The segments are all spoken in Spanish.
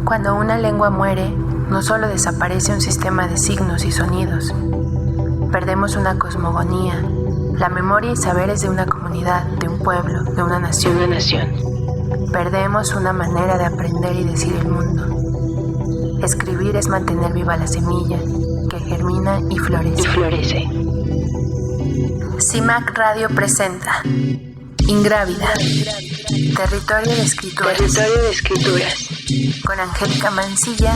Cuando una lengua muere, no solo desaparece un sistema de signos y sonidos, perdemos una cosmogonía, la memoria y saberes de una comunidad, de un pueblo, de una nación. Perdemos una manera de aprender y decir el mundo. Escribir es mantener viva la semilla, que germina y florece. CIMAC Radio presenta Ingrávida, Territorio de Escrituras, con Angélica Mancilla,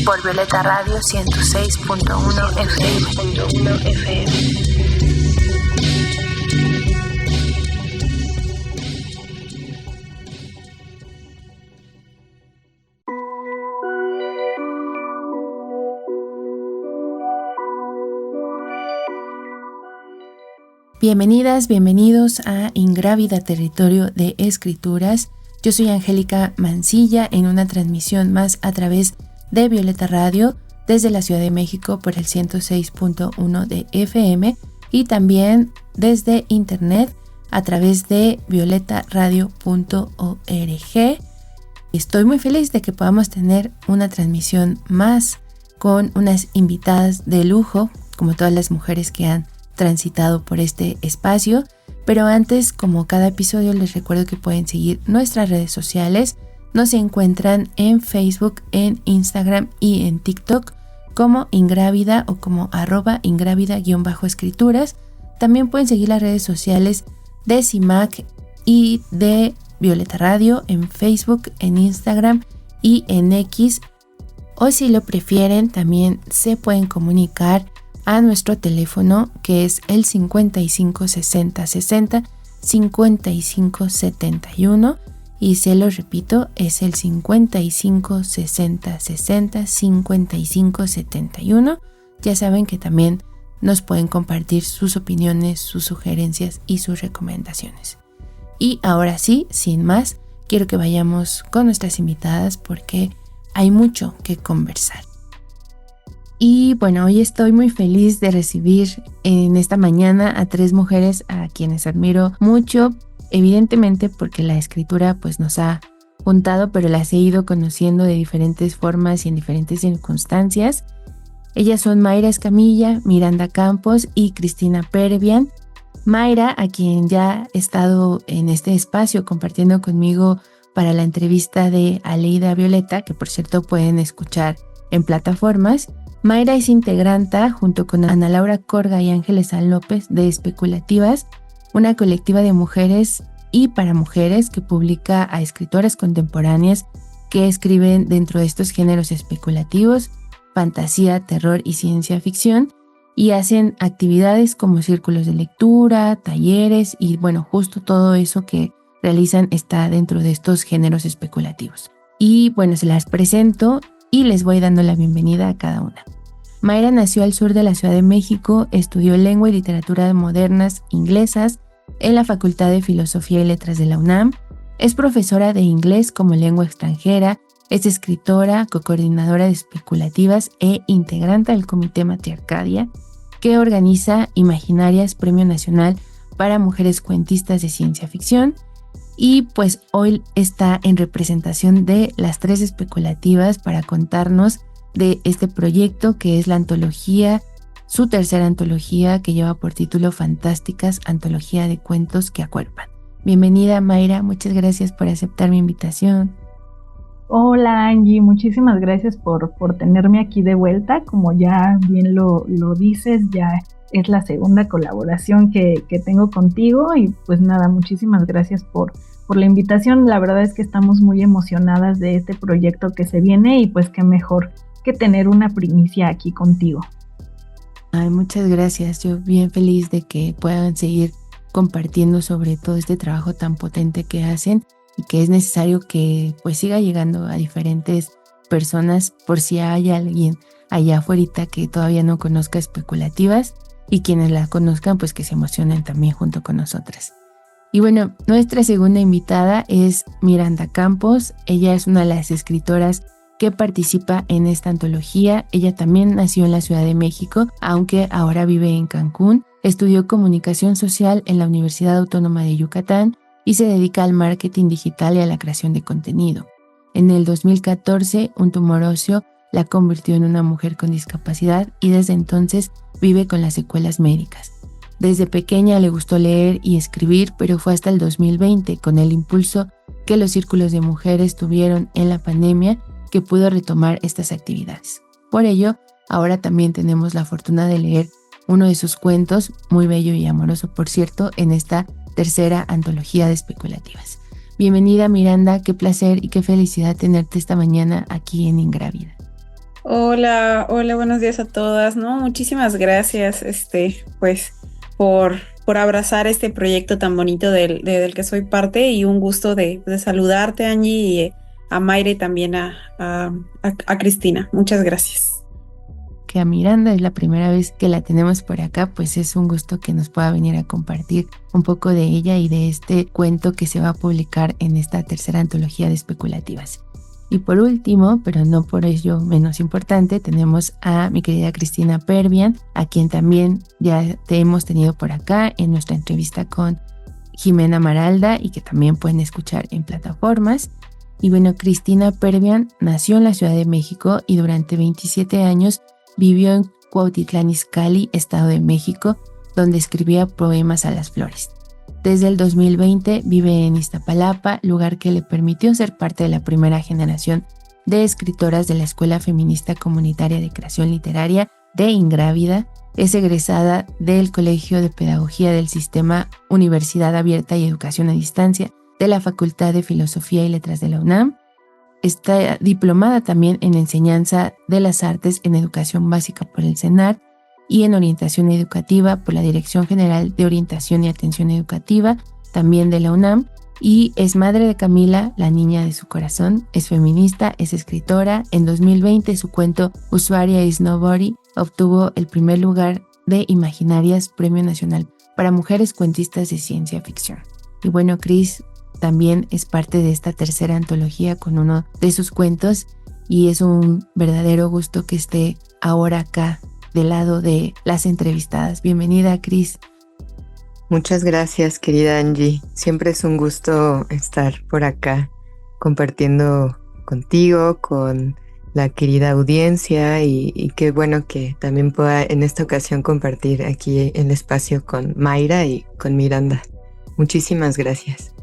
por Violeta Radio 106.1 FM. Bienvenidas, bienvenidos a Ingrávida, Territorio de Escrituras. Yo soy Angélica Mancilla en una transmisión más a través de Violeta Radio desde la Ciudad de México por el 106.1 de FM y también desde internet a través de violetaradio.org. Estoy muy feliz de que podamos tener una transmisión más con unas invitadas de lujo, como todas las mujeres que han transitado por este espacio, pero antes, como cada episodio, les recuerdo que pueden seguir nuestras redes sociales. Nos encuentran en Facebook, en Instagram y en TikTok como Ingrávida o como @ingrávida_escrituras. También pueden seguir las redes sociales de CIMAC y de Violeta Radio en Facebook, en Instagram y en X, o si lo prefieren también se pueden comunicar a nuestro teléfono, que es el 55 60 60 55 71, y se lo repito, es el 55 60 60 55 71. Ya saben que también nos pueden compartir sus opiniones, sus sugerencias y sus recomendaciones. Y ahora sí, sin más, quiero que vayamos con nuestras invitadas porque hay mucho que conversar. Y bueno, hoy estoy muy feliz de recibir en esta mañana a 3 mujeres a quienes admiro mucho, evidentemente porque la escritura pues nos ha juntado, pero las he ido conociendo de diferentes formas y en diferentes circunstancias. Ellas son Mayra Escamilla, Miranda Campos y Cristina Pervian. Mayra, a quien ya he estado en este espacio compartiendo conmigo para la entrevista de Aleida Violeta, que por cierto pueden escuchar en plataformas. Mayra es integranta, junto con Ana Laura Corga y Ángeles San López, de Especulativas, una colectiva de mujeres y para mujeres que publica a escritoras contemporáneas que escriben dentro de estos géneros especulativos, fantasía, terror y ciencia ficción, y hacen actividades como círculos de lectura, talleres y bueno, justo todo eso que realizan está dentro de estos géneros especulativos. Y bueno, se las presento y les voy dando la bienvenida a cada una. Mayra nació al sur de la Ciudad de México, estudió lengua y literatura modernas inglesas en la Facultad de Filosofía y Letras de la UNAM, es profesora de inglés como lengua extranjera, es escritora, cocoordinadora de Especulativas e integrante del Comité Matriarcadia, que organiza Imaginarias, Premio Nacional para Mujeres Cuentistas de Ciencia Ficción, y pues hoy está en representación de las 3 especulativas para contarnos de este proyecto que es la antología, su tercera antología que lleva por título Fantásticas, antología de cuentos que acuerpan. Bienvenida Mayra, muchas gracias por aceptar mi invitación. Hola Angie, muchísimas gracias por tenerme aquí de vuelta. Como ya bien lo dices, ya es la segunda colaboración que tengo contigo y pues nada, muchísimas gracias por la invitación. La verdad es que estamos muy emocionadas de este proyecto que se viene y pues qué mejor que tener una primicia aquí contigo. Ay, muchas gracias. Yo bien feliz de que puedan seguir compartiendo sobre todo este trabajo tan potente que hacen y que es necesario que pues siga llegando a diferentes personas por si hay alguien allá afuera que todavía no conozca Especulativas y quienes la conozcan pues que se emocionen también junto con nosotras. Y bueno, nuestra segunda invitada es Miranda Campos. Ella es una de las escritoras que participa en esta antología. Ella también nació en la Ciudad de México, aunque ahora vive en Cancún. Estudió comunicación social en la Universidad Autónoma de Yucatán y se dedica al marketing digital y a la creación de contenido. En el 2014, un tumor óseo la convirtió en una mujer con discapacidad y desde entonces vive con las secuelas médicas. Desde pequeña le gustó leer y escribir, pero fue hasta el 2020, con el impulso que los círculos de mujeres tuvieron en la pandemia, que pudo retomar estas actividades. Por ello, ahora también tenemos la fortuna de leer uno de sus cuentos, muy bello y amoroso por cierto, en esta tercera antología de especulativas. Bienvenida Miranda, qué placer y qué felicidad tenerte esta mañana aquí en Ingrávida. Hola, buenos días a todas, ¿no? Muchísimas gracias, pues, por abrazar este proyecto tan bonito del que soy parte, y un gusto de saludarte, Angie, y a Mayra y también a Cristina. Muchas gracias. Que a Miranda es la primera vez que la tenemos por acá, pues es un gusto que nos pueda venir a compartir un poco de ella y de este cuento que se va a publicar en esta tercera antología de especulativas. Y por último, pero no por ello menos importante, tenemos a mi querida Cristina Perbian, a quien también ya te hemos tenido por acá en nuestra entrevista con Jimena Maralda y que también pueden escuchar en plataformas. Y bueno, Cristina Perbian nació en la Ciudad de México y durante 27 años vivió en Cuautitlán Izcalli, Estado de México, donde escribía poemas a las flores. Desde el 2020 vive en Iztapalapa, lugar que le permitió ser parte de la primera generación de escritoras de la Escuela Feminista Comunitaria de Creación Literaria de Ingrávida. Es egresada del Colegio de Pedagogía del Sistema Universidad Abierta y Educación a Distancia de la Facultad de Filosofía y Letras de la UNAM. Está diplomada también en Enseñanza de las Artes en Educación Básica por el CENAR y en Orientación Educativa por la Dirección General de Orientación y Atención Educativa, también de la UNAM, y es madre de Camila, la niña de su corazón, es feminista, es escritora. En 2020 su cuento Usuaria is Nobody obtuvo el primer lugar de Imaginarias, Premio Nacional para Mujeres Cuentistas de Ciencia Ficción. Y bueno, Cris también es parte de esta tercera antología con uno de sus cuentos y es un verdadero gusto que esté ahora acá del lado de las entrevistadas. Bienvenida, Cris. Muchas gracias, querida Angie. Siempre es un gusto estar por acá compartiendo contigo, con la querida audiencia y qué bueno que también pueda en esta ocasión compartir aquí el espacio con Mayra y con Miranda. Muchísimas gracias.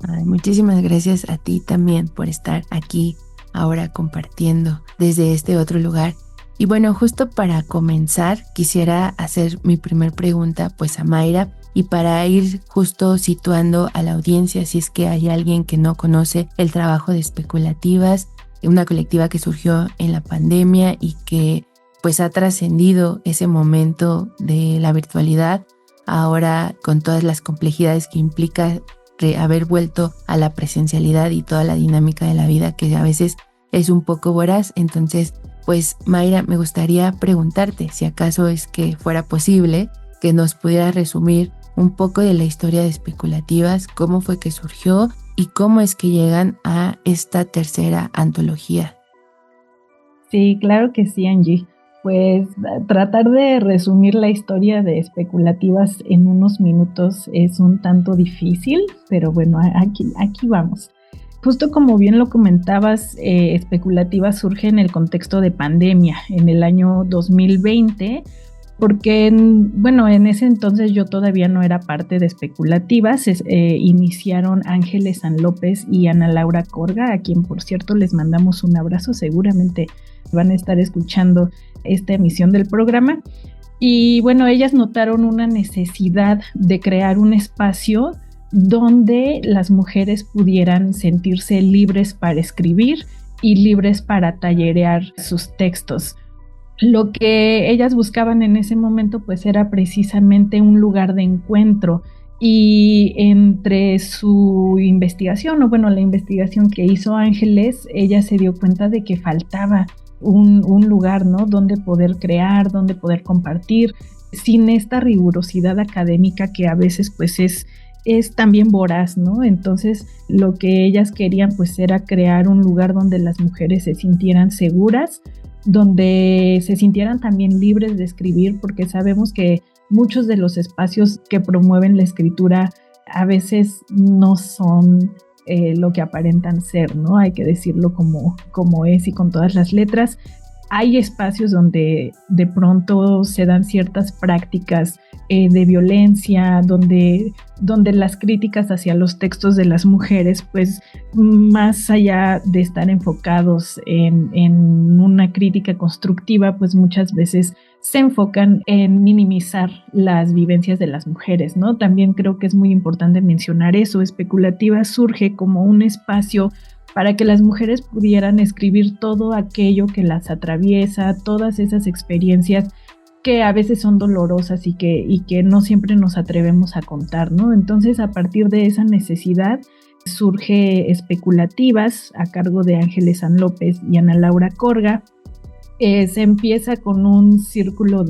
Ay, muchísimas gracias a ti también por estar aquí ahora compartiendo desde este otro lugar. Y bueno, justo para comenzar quisiera hacer mi primer pregunta pues a Mayra, y para ir justo situando a la audiencia si es que hay alguien que no conoce el trabajo de Especulativas, una colectiva que surgió en la pandemia y que pues ha trascendido ese momento de la virtualidad ahora con todas las complejidades que implica haber vuelto a la presencialidad y toda la dinámica de la vida que a veces es un poco voraz. Entonces, pues Mayra, me gustaría preguntarte si acaso es que fuera posible que nos pudieras resumir un poco de la historia de Especulativas, cómo fue que surgió y cómo es que llegan a esta tercera antología. Sí, claro que sí, Angie. Pues tratar de resumir la historia de Especulativas en unos minutos es un tanto difícil, pero bueno, aquí vamos. Justo como bien lo comentabas, Especulativas surge en el contexto de pandemia, en el año 2020, porque en ese entonces yo todavía no era parte de Especulativas. Iniciaron Ángeles San López y Ana Laura Corga, a quien por cierto les mandamos un abrazo, seguramente van a estar escuchando esta emisión del programa. Y bueno, ellas notaron una necesidad de crear un espacio donde las mujeres pudieran sentirse libres para escribir y libres para tallerear sus textos. Lo que ellas buscaban en ese momento pues era precisamente un lugar de encuentro, y entre su investigación, la investigación que hizo Ángeles, ella se dio cuenta de que faltaba un lugar, ¿no?, donde poder crear, donde poder compartir, sin esta rigurosidad académica que a veces pues es también voraz, ¿no? Entonces lo que ellas querían pues era crear un lugar donde las mujeres se sintieran seguras, donde se sintieran también libres de escribir, porque sabemos que muchos de los espacios que promueven la escritura a veces no son lo que aparentan ser, ¿no? Hay que decirlo como es y con todas las letras. Hay espacios donde de pronto se dan ciertas prácticas de violencia, donde las críticas hacia los textos de las mujeres, pues más allá de estar enfocados en una crítica constructiva, pues muchas veces se enfocan en minimizar las vivencias de las mujeres, ¿no? También creo que es muy importante mencionar eso. Especulativa surge como un espacio para que las mujeres pudieran escribir todo aquello que las atraviesa, todas esas experiencias que a veces son dolorosas y que no siempre nos atrevemos a contar, ¿no? Entonces, a partir de esa necesidad, surge Especulativas, a cargo de Ángeles San López y Ana Laura Corga. Se empieza con un círculo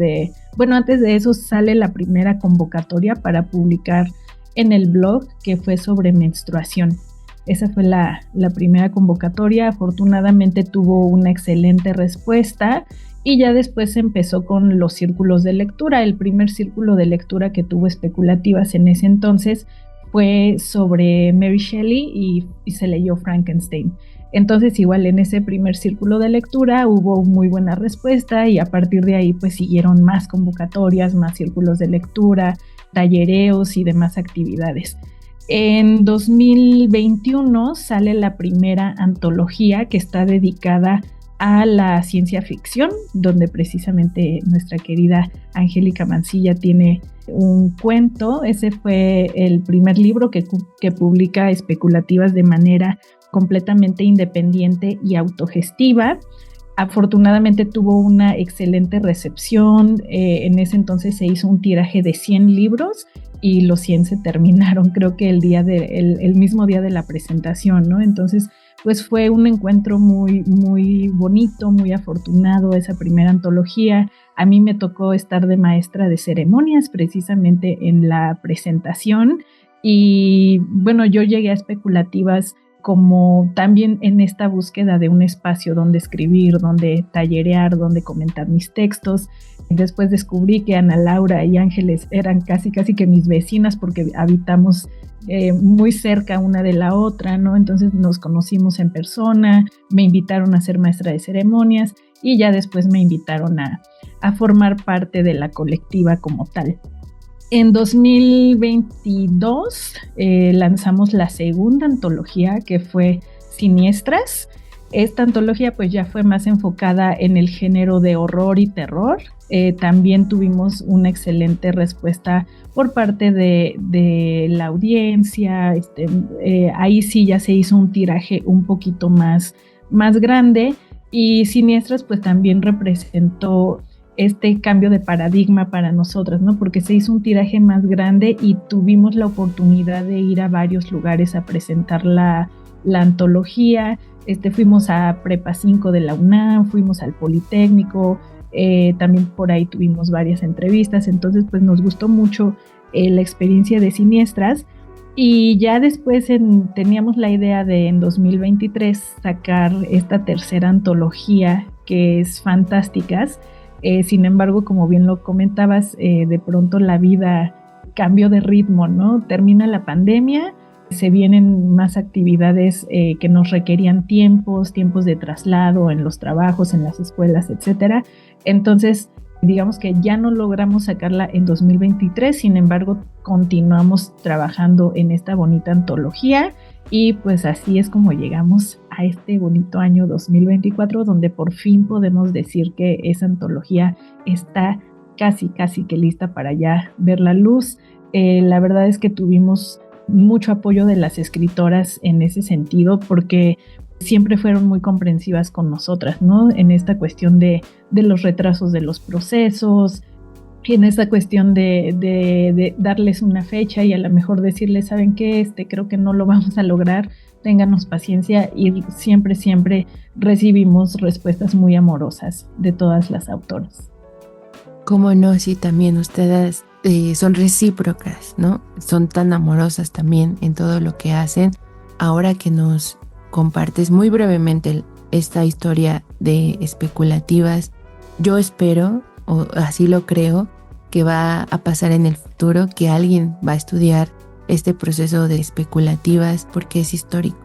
antes de eso sale la primera convocatoria para publicar en el blog, que fue sobre menstruación. Esa fue la primera convocatoria. Afortunadamente tuvo una excelente respuesta y ya después se empezó con los círculos de lectura. El primer círculo de lectura que tuvo Especulativas en ese entonces fue sobre Mary Shelley y se leyó Frankenstein. Entonces igual en ese primer círculo de lectura hubo muy buena respuesta y a partir de ahí pues siguieron más convocatorias, más círculos de lectura, tallereos y demás actividades. En 2021 sale la primera antología que está dedicada a la ciencia ficción, donde precisamente nuestra querida Angélica Mancilla tiene un cuento. Ese fue el primer libro que publica Especulativas de manera completamente independiente y autogestiva. Afortunadamente tuvo una excelente recepción. En ese entonces se hizo un tiraje de 100 libros y los 100 se terminaron, creo que el mismo día de la presentación, ¿no? Entonces, pues fue un encuentro muy, muy bonito, muy afortunado, esa primera antología. A mí me tocó estar de maestra de ceremonias precisamente en la presentación y bueno, yo llegué a Especulativas como también en esta búsqueda de un espacio donde escribir, donde tallerear, donde comentar mis textos. Después descubrí que Ana Laura y Ángeles eran casi que mis vecinas porque habitamos muy cerca una de la otra, ¿no? Entonces nos conocimos en persona, me invitaron a ser maestra de ceremonias y ya después me invitaron a formar parte de la colectiva como tal. En 2022 lanzamos la segunda antología, que fue Siniestras. Esta antología pues ya fue más enfocada en el género de horror y terror. También tuvimos una excelente respuesta por parte de la audiencia. Ahí sí ya se hizo un tiraje un poquito más grande y Siniestras pues también representó este cambio de paradigma para nosotras, ¿no? Porque se hizo un tiraje más grande y tuvimos la oportunidad de ir a varios lugares a presentar la antología. Fuimos a Prepa 5 de la UNAM, fuimos al Politécnico, también por ahí tuvimos varias entrevistas, entonces pues nos gustó mucho la experiencia de Siniestras y ya después teníamos la idea de en 2023 sacar esta tercera antología que es Fantásticas. Sin embargo, como bien lo comentabas, de pronto la vida cambió de ritmo, ¿no? Termina la pandemia, se vienen más actividades que nos requerían tiempos de traslado en los trabajos, en las escuelas, etcétera. Entonces, digamos que ya no logramos sacarla en 2023, sin embargo, continuamos trabajando en esta bonita antología y pues así es como llegamos a este bonito año 2024, donde por fin podemos decir que esa antología está casi que lista para ya ver la luz. La verdad es que tuvimos mucho apoyo de las escritoras en ese sentido, porque siempre fueron muy comprensivas con nosotras, ¿no? En esta cuestión de los retrasos de los procesos, en esta cuestión de darles una fecha y a lo mejor decirles, ¿saben qué? Creo que no lo vamos a lograr, ténganos paciencia, y siempre recibimos respuestas muy amorosas de todas las autoras. Cómo no, sí, también ustedes son recíprocas, ¿no? Son tan amorosas también en todo lo que hacen. Ahora que nos compartes muy brevemente esta historia de Especulativas, yo espero, o así lo creo, que va a pasar en el futuro, que alguien va a estudiar este proceso de especulativas, porque es histórico,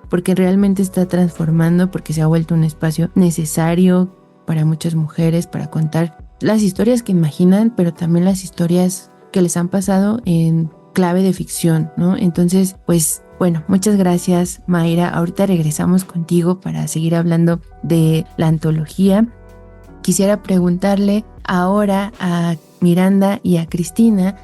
porque realmente está transformando, porque se ha vuelto un espacio necesario para muchas mujeres, para contar las historias que imaginan, pero también las historias que les han pasado en clave de ficción, ¿no? Entonces, pues bueno, muchas gracias, Mayra. Ahorita regresamos contigo para seguir hablando de la antología. Quisiera preguntarle ahora a Miranda y a Cristina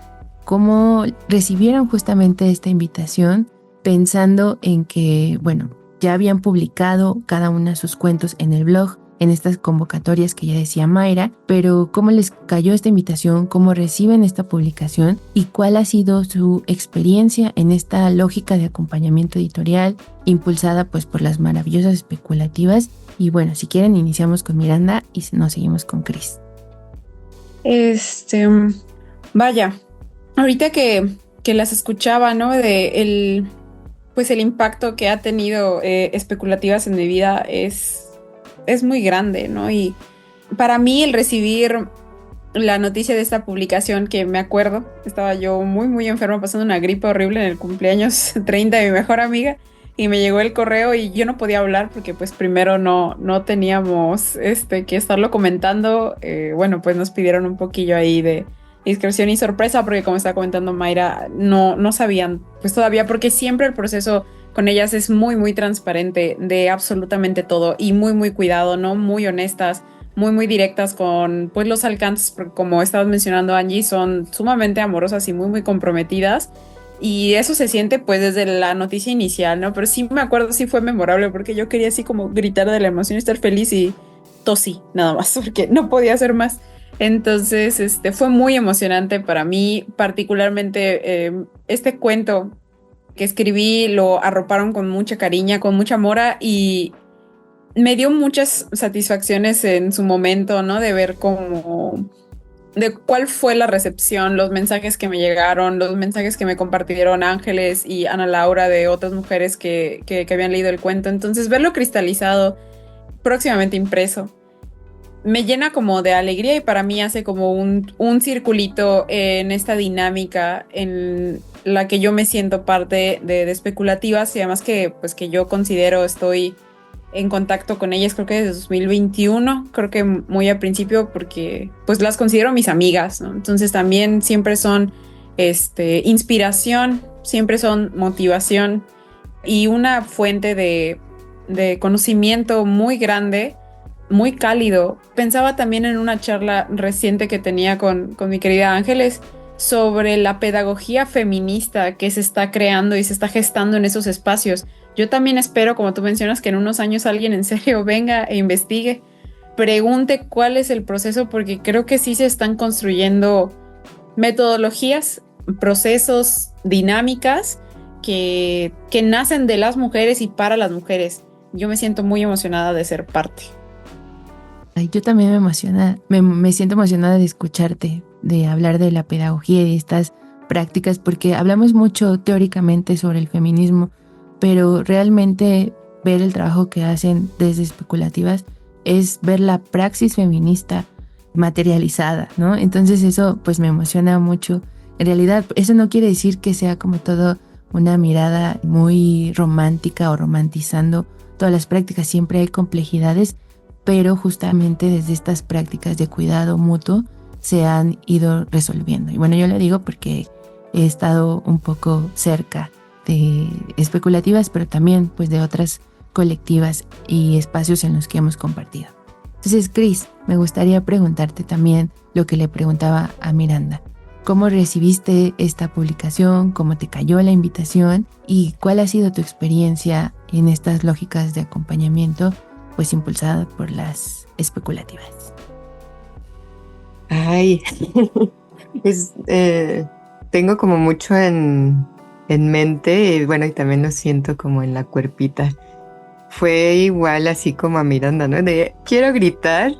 cómo recibieron justamente esta invitación, pensando en que, bueno, ya habían publicado cada una de sus cuentos en el blog, en estas convocatorias que ya decía Mayra, pero cómo les cayó esta invitación, cómo reciben esta publicación y cuál ha sido su experiencia en esta lógica de acompañamiento editorial impulsada pues por las maravillosas especulativas. Y bueno, si quieren iniciamos con Miranda y nos seguimos con Cris. Vaya, ahorita que las escuchaba, ¿no? De pues el impacto que ha tenido especulativas en mi vida es muy grande, ¿no? Y para mí el recibir la noticia de esta publicación, que me acuerdo, estaba yo muy, muy enferma, pasando una gripe horrible en el cumpleaños 30 de mi mejor amiga, y me llegó el correo y yo no podía hablar porque pues primero no teníamos que estarlo comentando. Bueno, pues nos pidieron un poquillo ahí de discreción y sorpresa, porque como estaba comentando Mayra, no sabían pues todavía, porque siempre el proceso con ellas es muy, muy transparente de absolutamente todo y muy, muy cuidado, ¿no? Muy honestas, muy, muy directas con pues los alcances, porque como estabas mencionando, Angie, son sumamente amorosas y muy, muy comprometidas. Y eso se siente pues desde la noticia inicial, ¿no? Pero sí me acuerdo, sí fue memorable, porque yo quería así como gritar de la emoción y estar feliz, y tosí nada más, porque no podía hacer más. Entonces, fue muy emocionante para mí, particularmente este cuento que escribí lo arroparon con mucha cariña, con mucha amor, y me dio muchas satisfacciones en su momento, ¿no? De ver de cuál fue la recepción, los mensajes que me llegaron, los mensajes que me compartieron Ángeles y Ana Laura de otras mujeres que habían leído el cuento. Entonces, verlo cristalizado, próximamente impreso, me llena como de alegría, y para mí hace como un circulito en esta dinámica en la que yo me siento parte de especulativas, y además que pues que yo considero estoy en contacto con ellas creo que desde 2021, creo que muy al principio, porque pues las considero mis amigas, ¿no? Entonces también siempre son inspiración, siempre son motivación y una fuente de conocimiento muy grande, muy cálido. Pensaba también en una charla reciente que tenía con mi querida Ángeles sobre la pedagogía feminista que se está creando y se está gestando en esos espacios. Yo también espero, como tú mencionas, que en unos años alguien en serio venga e investigue, pregunte cuál es el proceso, porque creo que sí se están construyendo metodologías, procesos, dinámicas que nacen de las mujeres y para las mujeres. Yo me siento muy emocionada de ser parte. Ay, yo también me siento emocionada de escucharte, de hablar de la pedagogía y de estas prácticas, porque hablamos mucho teóricamente sobre el feminismo, pero realmente ver el trabajo que hacen desde especulativas es ver la praxis feminista materializada, ¿no? Entonces eso pues me emociona mucho. En realidad eso no quiere decir que sea como todo una mirada muy romántica o romantizando todas las prácticas, siempre hay complejidades, pero justamente desde estas prácticas de cuidado mutuo se han ido resolviendo. Y bueno, yo lo digo porque he estado un poco cerca de especulativas, pero también pues de otras colectivas y espacios en los que hemos compartido. Entonces, Cris, me gustaría preguntarte también lo que le preguntaba a Miranda. ¿Cómo recibiste esta publicación? ¿Cómo te cayó la invitación? ¿Y cuál ha sido tu experiencia en estas lógicas de acompañamiento, pues impulsada por las especulativas? Ay, tengo como mucho en mente, y bueno, y también lo siento como en la cuerpita. Fue igual así como a Miranda, ¿no? De quiero gritar.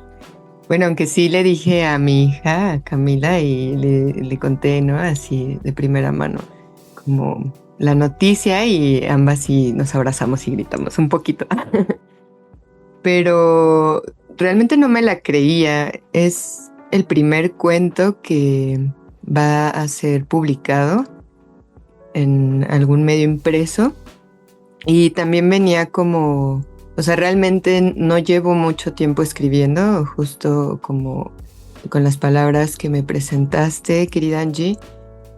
Bueno, aunque sí le dije a mi hija, a Camila, y le conté, ¿no? Así de primera mano, como la noticia, y ambas sí nos abrazamos y gritamos un poquito. Pero realmente no me la creía. Es el primer cuento que va a ser publicado en algún medio impreso. Y también venía como, o sea, realmente no llevo mucho tiempo escribiendo, justo como con las palabras que me presentaste, querida Angie,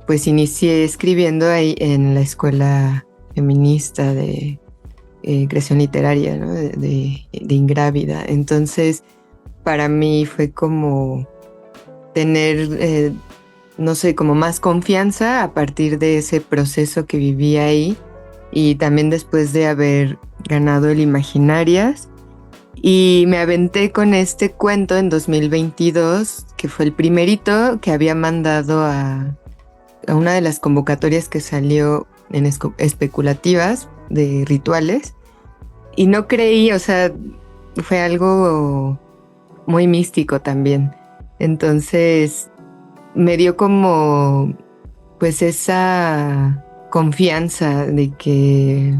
pues inicié escribiendo ahí en la escuela feminista de creación literaria, ¿no? de Ingrávida. Entonces, para mí fue como tener, no sé, como más confianza a partir de ese proceso que viví ahí y también después de haber ganado el Imaginarias. Y me aventé con este cuento en 2022, que fue el primerito que había mandado a una de las convocatorias que salió en especulativas de rituales. Y no creí, o sea, fue algo muy místico también. Entonces me dio como pues esa confianza de que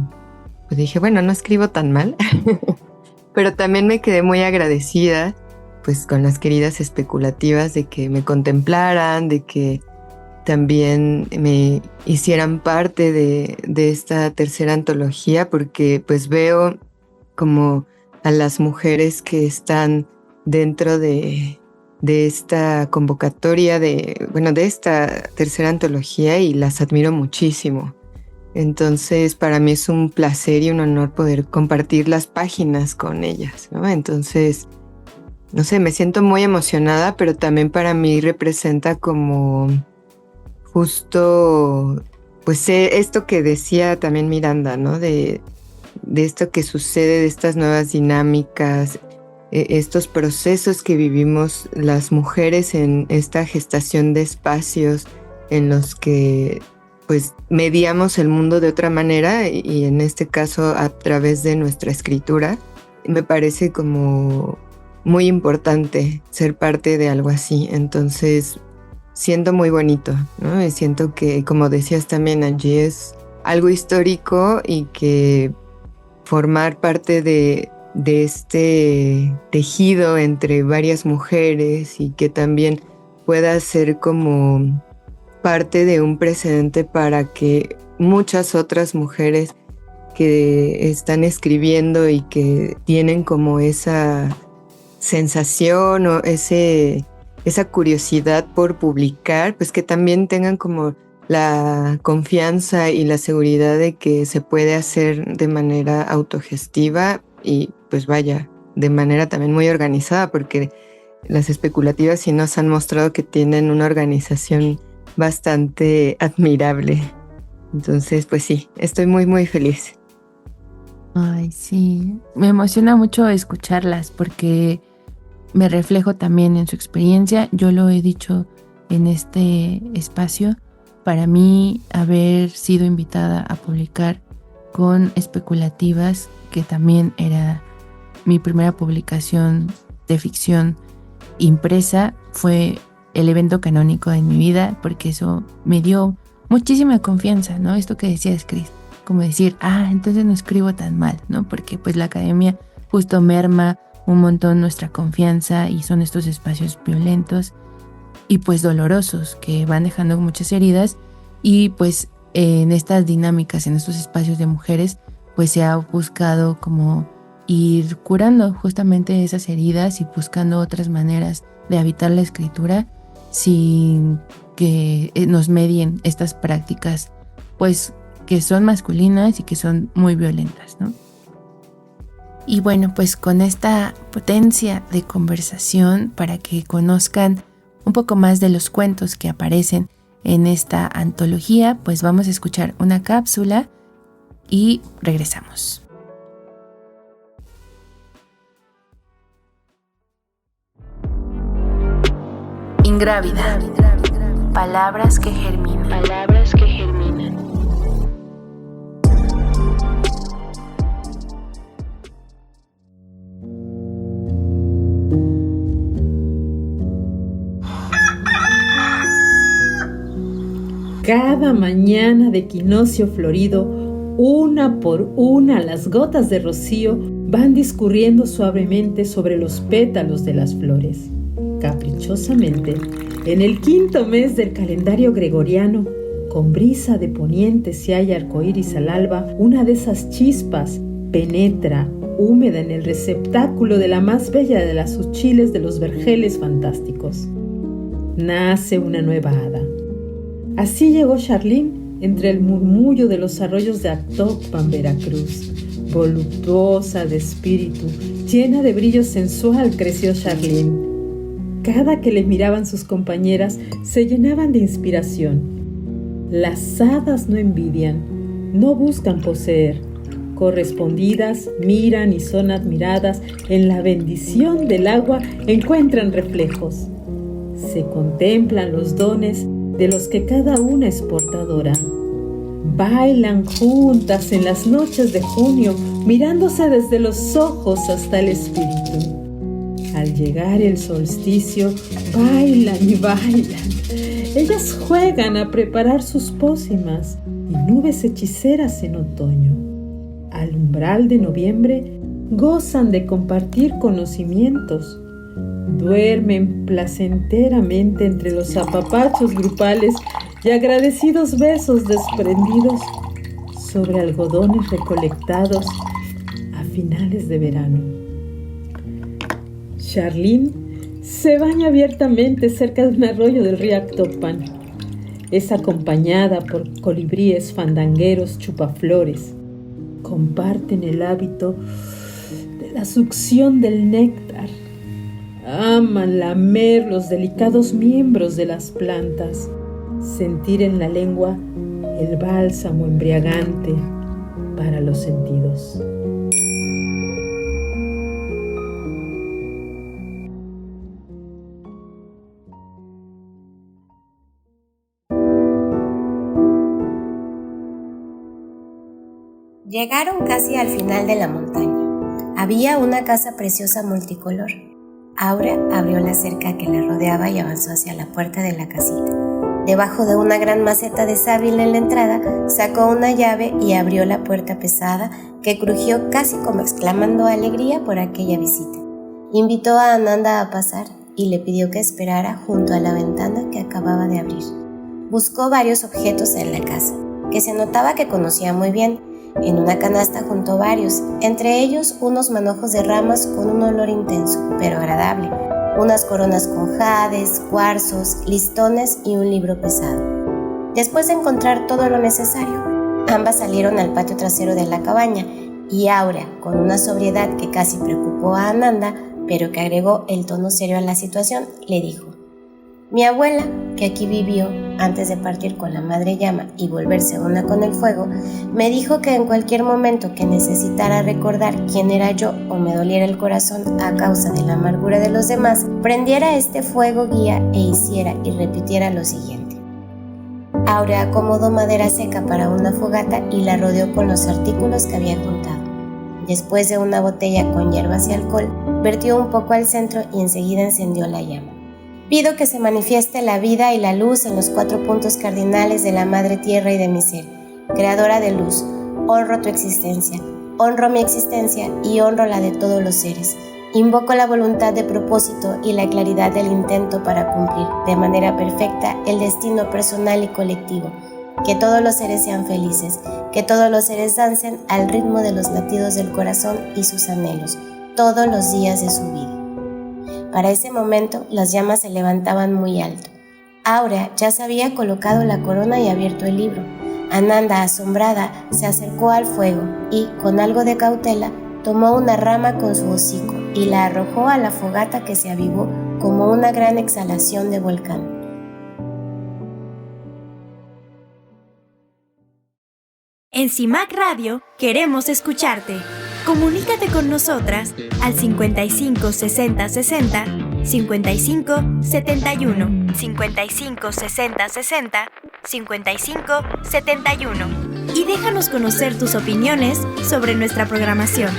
pues dije, bueno, no escribo tan mal. Pero también me quedé muy agradecida pues con las queridas especulativas de que me contemplaran, de que también me hicieran parte de esta tercera antología, porque pues veo como a las mujeres que están dentro de esta convocatoria, de esta tercera antología, y las admiro muchísimo. Entonces, para mí es un placer y un honor poder compartir las páginas con ellas, ¿no? Entonces, no sé, me siento muy emocionada, pero también para mí representa como justo, pues esto que decía también Miranda, ¿no? De esto que sucede, de estas nuevas dinámicas, estos procesos que vivimos las mujeres en esta gestación de espacios en los que pues mediamos el mundo de otra manera, y en este caso a través de nuestra escritura. Me parece como muy importante ser parte de algo así. Entonces siento muy bonito, ¿no? Y siento que, como decías también, Angie, es algo histórico y que formar parte de este tejido entre varias mujeres, y que también pueda ser como parte de un precedente para que muchas otras mujeres que están escribiendo y que tienen como esa sensación o esa curiosidad por publicar, pues que también tengan como la confianza y la seguridad de que se puede hacer de manera autogestiva y pues vaya, de manera también muy organizada, porque las especulativas sí nos han mostrado que tienen una organización bastante admirable. Entonces, pues sí, estoy muy, muy feliz. Ay, sí, me emociona mucho escucharlas porque me reflejo también en su experiencia. Yo lo he dicho en este espacio. Para mí, haber sido invitada a publicar con especulativas, que también era mi primera publicación de ficción impresa, fue el evento canónico de mi vida, porque eso me dio muchísima confianza, ¿no? Esto que decías, Cris, como decir, entonces no escribo tan mal, ¿no? Porque pues la academia justo merma un montón nuestra confianza, y son estos espacios violentos y pues dolorosos que van dejando muchas heridas, y pues en estas dinámicas, en estos espacios de mujeres, pues se ha buscado como ir curando justamente esas heridas y buscando otras maneras de habitar la escritura sin que nos medien estas prácticas pues que son masculinas y que son muy violentas, ¿no? Y bueno, pues con esta potencia de conversación, para que conozcan un poco más de los cuentos que aparecen en esta antología, pues vamos a escuchar una cápsula y regresamos. Ingrávida. Palabras que germinan. Palabras que germinan. Cada mañana de equinoccio florido, una por una las gotas de rocío van discurriendo suavemente sobre los pétalos de las flores. Caprichosamente, en el 5º mes del calendario gregoriano, Con brisa de poniente si hay arcoíris al alba, una de esas chispas penetra húmeda en el receptáculo de la más bella de las uchiles de los vergeles fantásticos. Nace una nueva hada. Así llegó Charlene entre el murmullo de los arroyos de Actopan, Veracruz. Voluptuosa de espíritu, llena de brillo sensual, creció Charlene. Cada que le miraban sus compañeras, se llenaban de inspiración. Las hadas no envidian, no buscan poseer. Correspondidas, miran y son admiradas. En la bendición del agua encuentran reflejos. Se contemplan los dones de los que cada una es portadora. Bailan juntas en las noches de junio, mirándose desde los ojos hasta el espíritu. Al llegar el solsticio, bailan y bailan. Ellas juegan a preparar sus pócimas y nubes hechiceras en otoño. Al umbral de noviembre, gozan de compartir conocimientos. Duermen placenteramente entre los apapachos grupales y agradecidos besos desprendidos sobre algodones recolectados a finales de verano. Charlene se baña abiertamente cerca de un arroyo del río Actopan. Es acompañada por colibríes fandangueros chupaflores. Comparten el hábito de la succión del néctar. Aman lamer los delicados miembros de las plantas, sentir en la lengua el bálsamo embriagante para los sentidos. Llegaron casi al final de la montaña. Había una casa preciosa multicolor. Aura abrió la cerca que la rodeaba y avanzó hacia la puerta de la casita. Debajo de una gran maceta de sábila en la entrada, sacó una llave y abrió la puerta pesada que crujió casi como exclamando alegría por aquella visita. Invitó a Ananda a pasar y le pidió que esperara junto a la ventana que acababa de abrir. Buscó varios objetos en la casa, que se notaba que conocía muy bien. En una canasta juntó varios, entre ellos unos manojos de ramas con un olor intenso, pero agradable, unas coronas con jades, cuarzos, listones y un libro pesado. Después de encontrar todo lo necesario, ambas salieron al patio trasero de la cabaña y Aura, con una sobriedad que casi preocupó a Ananda, pero que agregó el tono serio a la situación, le dijo: mi abuela, que aquí vivió antes de partir con la madre llama y volverse una con el fuego, me dijo que en cualquier momento que necesitara recordar quién era yo o me doliera el corazón a causa de la amargura de los demás, prendiera este fuego guía e hiciera y repitiera lo siguiente. Aura acomodó madera seca para una fogata y la rodeó con los artículos que había juntado. Después de una botella con hierbas y alcohol, vertió un poco al centro y enseguida encendió la llama. Pido que se manifieste la vida y la luz en los 4 puntos cardinales de la Madre Tierra y de mi ser. Creadora de luz, honro tu existencia, honro mi existencia y honro la de todos los seres. Invoco la voluntad de propósito y la claridad del intento para cumplir de manera perfecta el destino personal y colectivo. Que todos los seres sean felices, que todos los seres dancen al ritmo de los latidos del corazón y sus anhelos, todos los días de su vida. Para ese momento, las llamas se levantaban muy alto. Aura ya se había colocado la corona y abierto el libro. Ananda, asombrada, se acercó al fuego y, con algo de cautela, tomó una rama con su hocico y la arrojó a la fogata que se avivó como una gran exhalación de volcán. En CIMAC Radio queremos escucharte. Comunícate con nosotras al 55 60 60 55 71 55 60 60 55 71 y déjanos conocer tus opiniones sobre nuestra programación.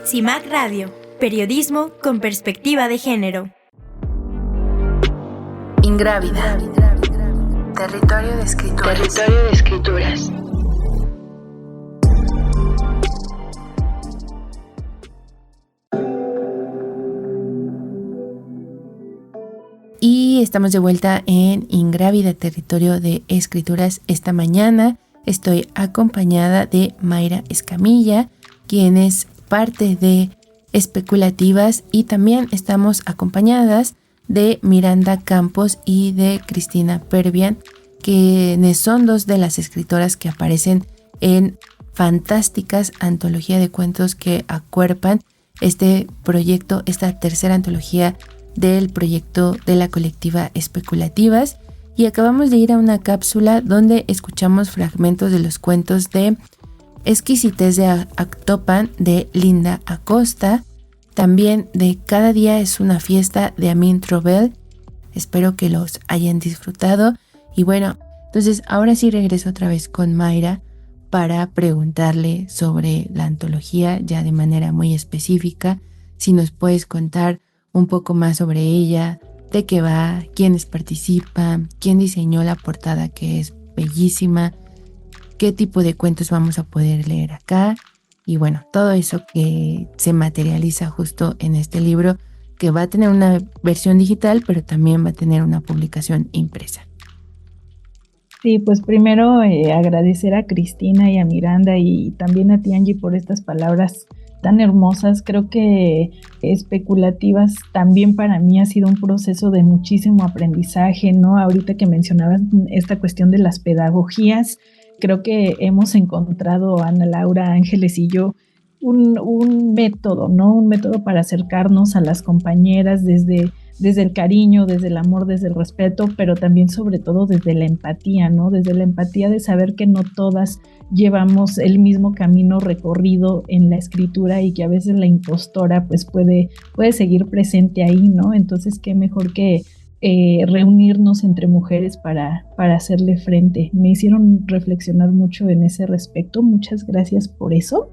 CIMAC Radio, periodismo con perspectiva de género. Ingrávida. Territorio de escrituras. Y estamos de vuelta en Ingrávida, territorio de escrituras. Esta mañana estoy acompañada de Mayra Escamilla, quien es parte de Especulativas, y también estamos acompañadas de Miranda Campos y de Cristina Perbian, quienes son dos de las escritoras que aparecen en Fantásticas, antología de cuentos que acuerpan este proyecto, esta tercera antología del proyecto de la colectiva Especulativas. Y acabamos de ir a una cápsula donde escuchamos fragmentos de los cuentos de Exquisitez de Actopan de Linda Acosta, también de Cada día es una fiesta de Amin Trobel. Espero que los hayan disfrutado. Y bueno, entonces ahora sí regreso otra vez con Mayra para preguntarle sobre la antología ya de manera muy específica. Si nos puedes contar un poco más sobre ella, de qué va, quiénes participan, quién diseñó la portada, que es bellísima, qué tipo de cuentos vamos a poder leer acá, y bueno, todo eso que se materializa justo en este libro, que va a tener una versión digital, pero también va a tener una publicación impresa. Sí, pues primero agradecer a Cristina y a Miranda y también a ti, Angie, por estas palabras tan hermosas. Creo que Especulativas también para mí ha sido un proceso de muchísimo aprendizaje, ¿no? Ahorita que mencionabas esta cuestión de las pedagogías, creo que hemos encontrado, Ana Laura, Ángeles y yo, un método, ¿no? Un método para acercarnos a las compañeras desde el cariño, desde el amor, desde el respeto, pero también sobre todo desde la empatía, ¿no? Desde la empatía de saber que no todas llevamos el mismo camino recorrido en la escritura y que a veces la impostora pues puede seguir presente ahí, ¿no? Entonces, qué mejor que reunirnos entre mujeres para hacerle frente. Me hicieron reflexionar mucho en ese respecto. Muchas gracias por eso.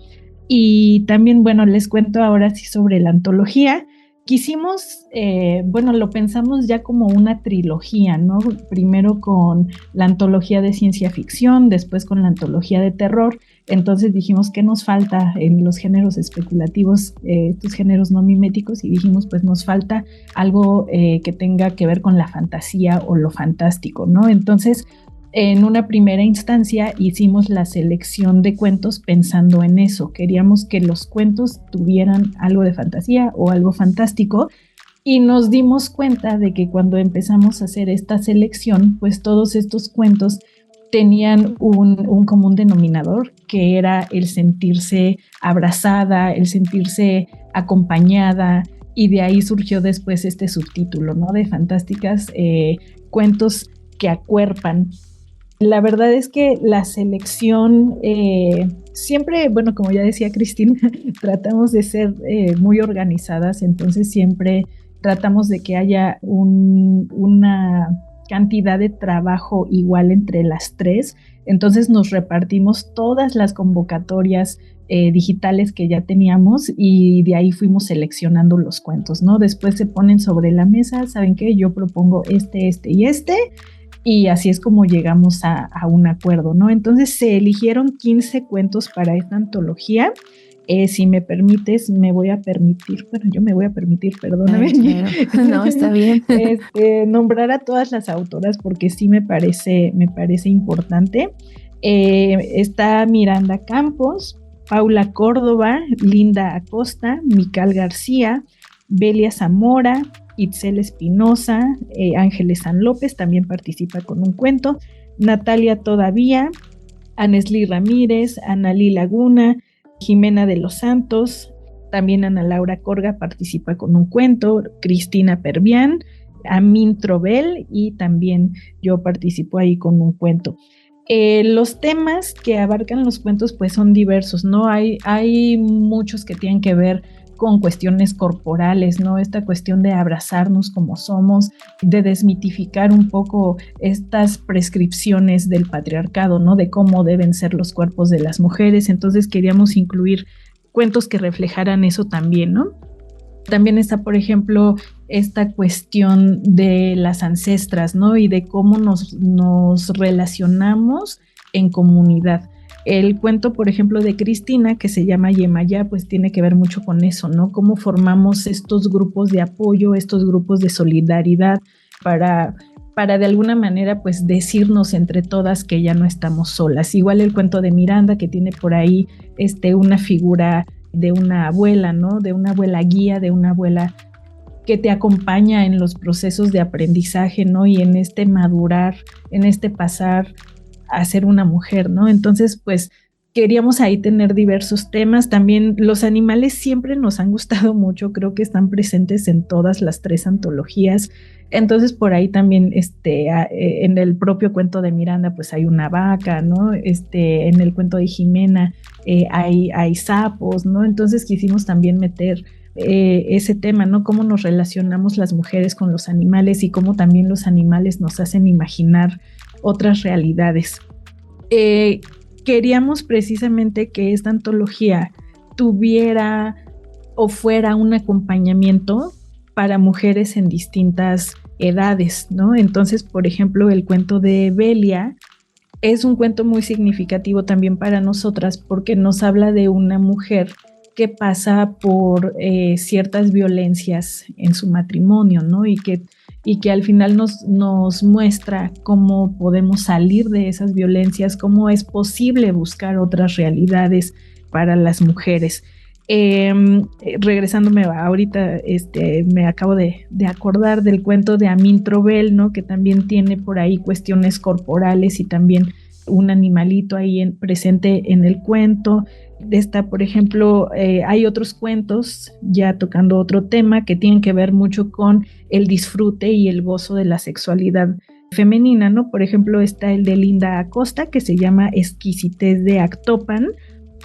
Y también, bueno, les cuento ahora sí sobre la antología. Quisimos, lo pensamos ya como una trilogía, ¿no? Primero con la antología de ciencia ficción, después con la antología de terror. Entonces dijimos, ¿qué nos falta en los géneros especulativos, estos géneros no miméticos? Y dijimos, pues nos falta algo que tenga que ver con la fantasía o lo fantástico, ¿no? Entonces, en una primera instancia hicimos la selección de cuentos pensando en eso. Queríamos que los cuentos tuvieran algo de fantasía o algo fantástico, y nos dimos cuenta de que cuando empezamos a hacer esta selección, pues todos estos cuentos tenían un común denominador, que era el sentirse abrazada, el sentirse acompañada, y de ahí surgió después este subtítulo, ¿no? De Fantásticas, cuentos que acuerpan. La verdad es que la selección siempre, bueno, como ya decía Cristina, tratamos de ser muy organizadas, entonces siempre tratamos de que haya una cantidad de trabajo igual entre las tres. Entonces nos repartimos todas las convocatorias digitales que ya teníamos, y de ahí fuimos seleccionando los cuentos, ¿no? Después se ponen sobre la mesa, ¿saben qué? Yo propongo este y este, y así es como llegamos a un acuerdo, ¿no? Entonces se eligieron 15 cuentos para esta antología. Si me permites, yo me voy a permitir, perdóname. Claro. No, está bien. Nombrar a todas las autoras porque sí me parece importante. Está Miranda Campos, Paula Córdoba, Linda Acosta, Mical García, Belia Zamora, Itzel Espinosa, Ángeles San López también participa con un cuento, Natalia Todavía, Anesli Ramírez, Analí Laguna, Jimena de los Santos, también Ana Laura Corga participa con un cuento, Cristina Perbian, Amin Trobel, y también yo participo ahí con un cuento. Los temas que abarcan los cuentos pues son diversos, ¿no? Hay muchos que tienen que ver con cuestiones corporales, ¿no? Esta cuestión de abrazarnos como somos, de desmitificar un poco estas prescripciones del patriarcado, ¿no? De cómo deben ser los cuerpos de las mujeres. Entonces queríamos incluir cuentos que reflejaran eso también, ¿no? También está, por ejemplo, esta cuestión de las ancestras, ¿no? Y de cómo nos relacionamos en comunidad. El cuento, por ejemplo, de Cristina, que se llama Yemayá, pues tiene que ver mucho con eso, ¿no? Cómo formamos estos grupos de apoyo, estos grupos de solidaridad para de alguna manera pues decirnos entre todas que ya no estamos solas. Igual el cuento de Miranda, que tiene por ahí una figura de una abuela, ¿no? De una abuela guía, de una abuela que te acompaña en los procesos de aprendizaje, ¿no? Y en madurar, en pasar a ser una mujer, ¿no? Entonces, pues queríamos ahí tener diversos temas. También los animales siempre nos han gustado mucho, creo que están presentes en todas las 3 antologías. Entonces, por ahí también, en el propio cuento de Miranda, pues hay una vaca, ¿no? En el cuento de Jimena hay sapos, ¿no? Entonces quisimos también meter ese tema, ¿no? Cómo nos relacionamos las mujeres con los animales y cómo también los animales nos hacen imaginar otras realidades. Queríamos precisamente que esta antología tuviera o fuera un acompañamiento para mujeres en distintas edades, ¿no? Entonces, por ejemplo, el cuento de Belia es un cuento muy significativo también para nosotras porque nos habla de una mujer que pasa por ciertas violencias en su matrimonio, ¿no? Y que al final nos muestra cómo podemos salir de esas violencias, cómo es posible buscar otras realidades para las mujeres. Regresándome ahorita, me acabo de acordar del cuento de Amin Trobel, ¿no? Que también tiene por ahí cuestiones corporales y también un animalito ahí presente en el cuento. Por ejemplo, hay otros cuentos ya tocando otro tema que tienen que ver mucho con el disfrute y el gozo de la sexualidad femenina, ¿no? Por ejemplo, está el de Linda Acosta, que se llama Exquisitez de Actopan,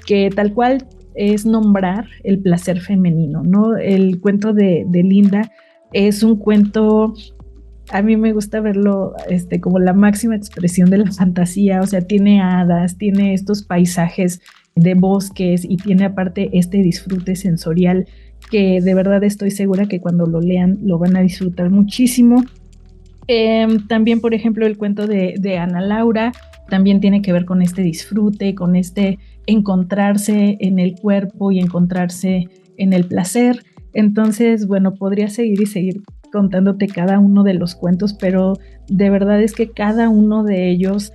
que tal cual es nombrar el placer femenino, ¿no? El cuento de Linda es un cuento, a mí me gusta verlo como la máxima expresión de la fantasía, o sea, tiene hadas, tiene estos paisajes de bosques y tiene aparte disfrute sensorial que de verdad estoy segura que cuando lo lean lo van a disfrutar muchísimo. También, por ejemplo, el cuento de Ana Laura también tiene que ver con disfrute, con encontrarse en el cuerpo y encontrarse en el placer. Entonces, bueno, podría seguir y seguir contándote cada uno de los cuentos, pero de verdad es que cada uno de ellos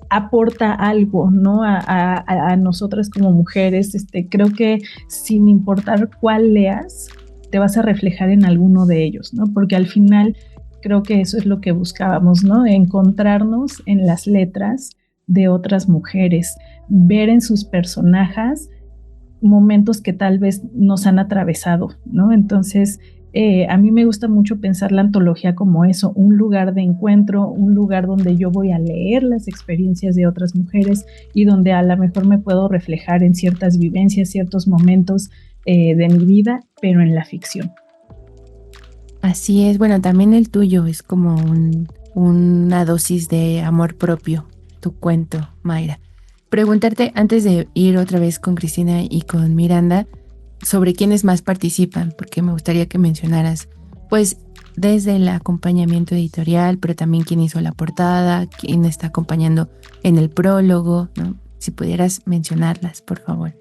aporta algo, ¿no? A nosotras como mujeres. Creo que sin importar cuál leas, te vas a reflejar en alguno de ellos, ¿no? Porque al final creo que eso es lo que buscábamos, ¿no? Encontrarnos en las letras de otras mujeres, ver en sus personajes momentos que tal vez nos han atravesado, ¿no? Entonces, a mí me gusta mucho pensar la antología como eso, un lugar de encuentro, un lugar donde yo voy a leer las experiencias de otras mujeres y donde a lo mejor me puedo reflejar en ciertas vivencias, ciertos momentos de mi vida, pero en la ficción. Así es, bueno, también el tuyo es como una dosis de amor propio, tu cuento, Mayra. Preguntarte, antes de ir otra vez con Cristina y con Miranda, sobre quiénes más participan, porque me gustaría que mencionaras, pues, desde el acompañamiento editorial, pero también quién hizo la portada, quién está acompañando en el prólogo, ¿no? Si pudieras mencionarlas, por favor.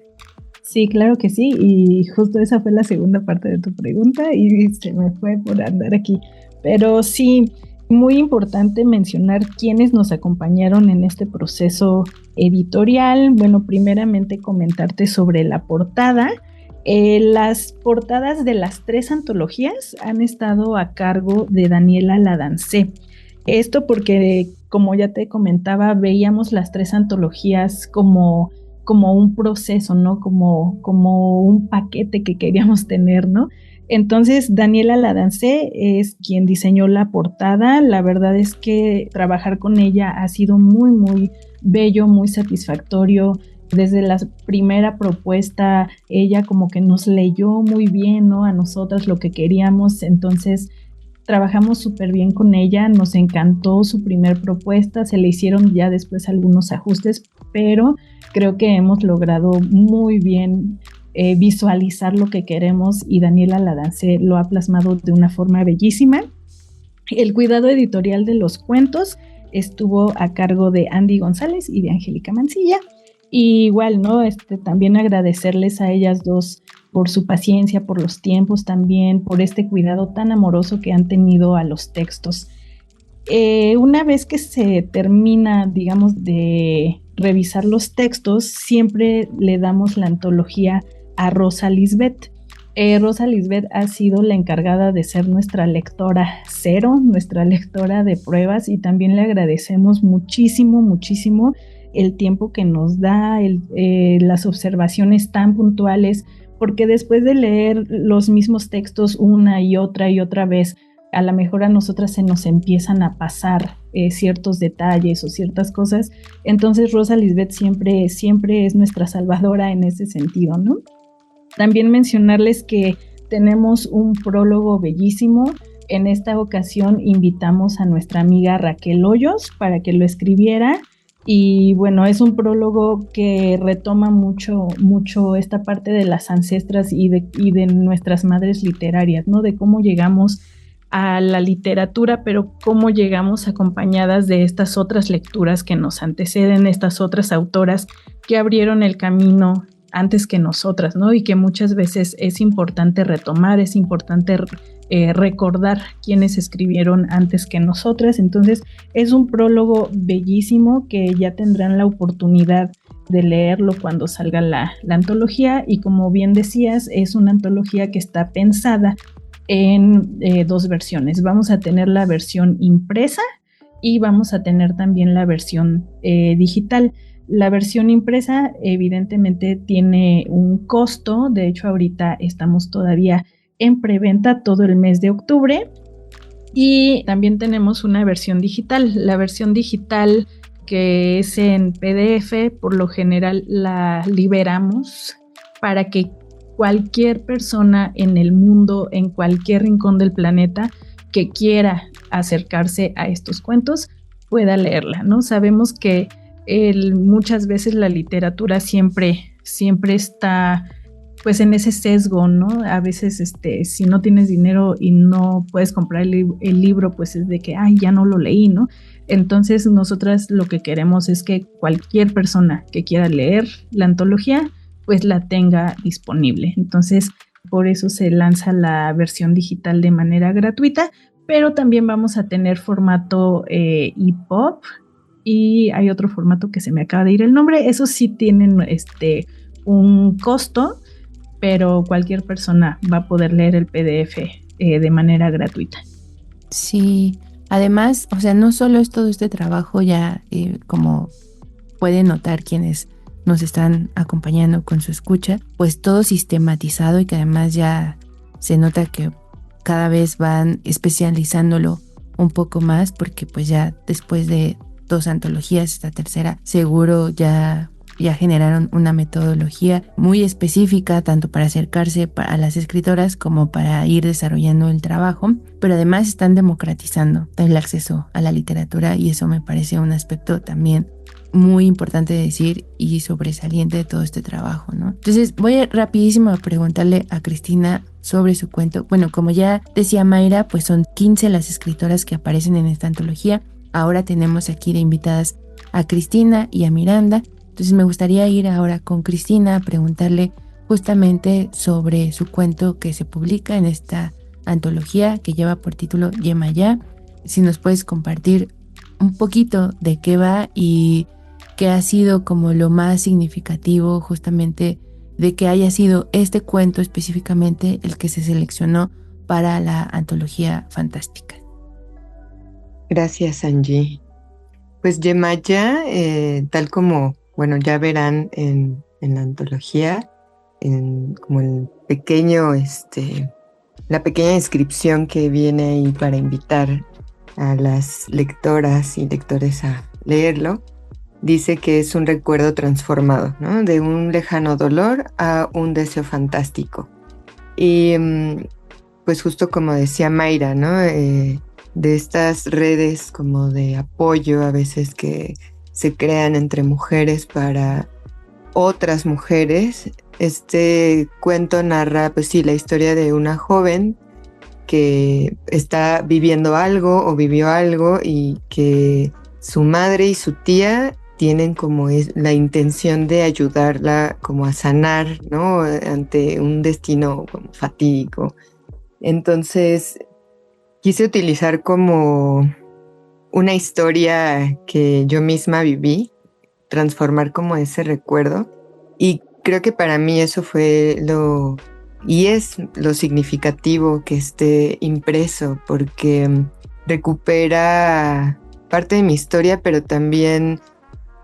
Sí, claro que sí, y justo esa fue la segunda parte de tu pregunta y se me fue por andar aquí. Pero sí, muy importante mencionar quiénes nos acompañaron en este proceso editorial. Bueno, primeramente comentarte sobre la portada. Las portadas de las 3 antologías han estado a cargo de Daniela Ladancé. Esto porque, como ya te comentaba, veíamos las 3 antologías como un proceso, ¿no? Como un paquete que queríamos tener, ¿no? Entonces, Daniela Ladancé es quien diseñó la portada. La verdad es que trabajar con ella ha sido muy, muy bello, muy satisfactorio. Desde la primera propuesta, ella como que nos leyó muy bien, ¿no? A nosotras lo que queríamos, entonces trabajamos súper bien con ella, nos encantó su primer propuesta, se le hicieron ya después algunos ajustes, pero creo que hemos logrado muy bien visualizar lo que queremos y Daniela Ladancé lo ha plasmado de una forma bellísima. El cuidado editorial de los cuentos estuvo a cargo de Andy González y de Angélica Mancilla. Y igual, ¿no? También agradecerles a ellas dos por su paciencia, por los tiempos también, por cuidado tan amoroso que han tenido a los textos. Una vez que se termina, digamos, de revisar los textos, siempre le damos la antología a Rosa Lisbeth. Rosa Lisbeth ha sido la encargada de ser nuestra lectora cero, nuestra lectora de pruebas, y también le agradecemos muchísimo, muchísimo el tiempo que nos da, las observaciones tan puntuales, porque después de leer los mismos textos una y otra vez, a lo mejor a nosotras se nos empiezan a pasar ciertos detalles o ciertas cosas. Entonces Rosa Lisbeth siempre es nuestra salvadora en ese sentido, ¿no? También mencionarles que tenemos un prólogo bellísimo. En esta ocasión invitamos a nuestra amiga Raquel Hoyos para que lo escribiera. Y bueno, es un prólogo que retoma mucho esta parte de las ancestras y de nuestras madres literarias, ¿no? De cómo llegamos a la literatura, pero cómo llegamos acompañadas de estas otras lecturas que nos anteceden, estas otras autoras que abrieron el camino antes que nosotras, ¿no? Y que muchas veces es importante retomar, es importante recordar quiénes escribieron antes que nosotras. Entonces es un prólogo bellísimo que ya tendrán la oportunidad de leerlo cuando salga la antología, y como bien decías, es una antología que está pensada en dos versiones. Vamos a tener la versión impresa y vamos a tener también la versión digital. La versión impresa evidentemente tiene un costo. De hecho, ahorita estamos todavía en preventa todo el mes de octubre, y también tenemos una versión digital. La versión digital, que es en PDF, por lo general la liberamos para que cualquier persona en el mundo, en cualquier rincón del planeta que quiera acercarse a estos cuentos, pueda leerla, ¿no? Sabemos que muchas veces la literatura siempre está pues en ese sesgo, ¿no? A veces si no tienes dinero y no puedes comprar el libro, pues es de que, ay, ya no lo leí, ¿no? Entonces nosotras lo que queremos es que cualquier persona que quiera leer la antología pues la tenga disponible. Entonces, por eso se lanza la versión digital de manera gratuita, pero también vamos a tener formato EPUB, y hay otro formato que se me acaba de ir el nombre. Esos sí tienen un costo, pero cualquier persona va a poder leer el PDF de manera gratuita. Sí, además, o sea, no solo es todo este trabajo ya, como pueden notar quienes nos están acompañando con su escucha, pues todo sistematizado, y que además ya se nota que cada vez van especializándolo un poco más, porque pues ya después de 2 antologías, esta tercera seguro ya generaron una metodología muy específica, tanto para acercarse a las escritoras como para ir desarrollando el trabajo, pero además están democratizando el acceso a la literatura, y eso me parece un aspecto también muy importante de decir y sobresaliente de todo este trabajo, ¿no? Entonces voy rapidísimo a preguntarle a Cristina sobre su cuento. Bueno, como ya decía Mayra, pues son 15 las escritoras que aparecen en esta antología. Ahora tenemos aquí de invitadas a Cristina y a Miranda. Entonces me gustaría ir ahora con Cristina a preguntarle justamente sobre su cuento que se publica en esta antología que lleva por título Yemayá. Si nos puedes compartir un poquito de qué va y qué ha sido como lo más significativo justamente de que haya sido este cuento específicamente el que se seleccionó para la antología fantástica. Gracias, Angie. Pues Yemayá, tal como, bueno, ya verán en la antología, como el pequeño, la pequeña descripción que viene ahí para invitar a las lectoras y lectores a leerlo, dice que es un recuerdo transformado, ¿no? De un lejano dolor a un deseo fantástico. Y pues justo como decía Mayra, ¿no? De estas redes como de apoyo a veces que se crean entre mujeres para otras mujeres. Este cuento narra, pues sí, la historia de una joven que está viviendo algo o vivió algo, y que su madre y su tía tienen como la intención de ayudarla como a sanar, ¿no? Ante un destino como fatídico. Entonces quise utilizar como una historia que yo misma viví, transformar como ese recuerdo. Y creo que para mí eso fue y es lo significativo que esté impreso, porque recupera parte de mi historia, pero también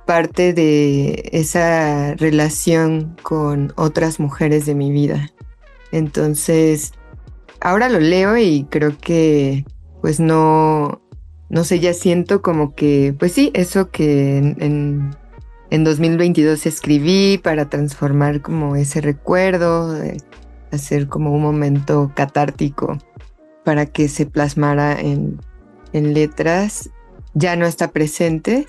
parte de esa relación con otras mujeres de mi vida. Entonces, ahora lo leo y creo que pues no sé, ya siento como que, pues sí, eso que en 2022 escribí para transformar como ese recuerdo, hacer como un momento catártico para que se plasmara en letras, ya no está presente.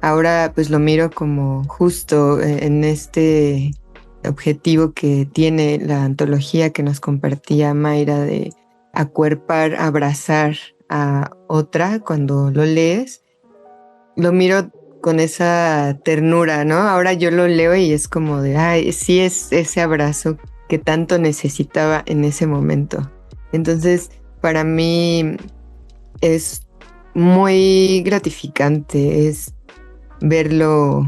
Ahora pues lo miro como justo en este objetivo que tiene la antología que nos compartía Mayra de acuerpar, abrazar a otra cuando lo lees. Lo miro con esa ternura, ¿no? Ahora yo lo leo y es como de, ay, sí, es ese abrazo que tanto necesitaba en ese momento. Entonces, para mí es muy gratificante, es verlo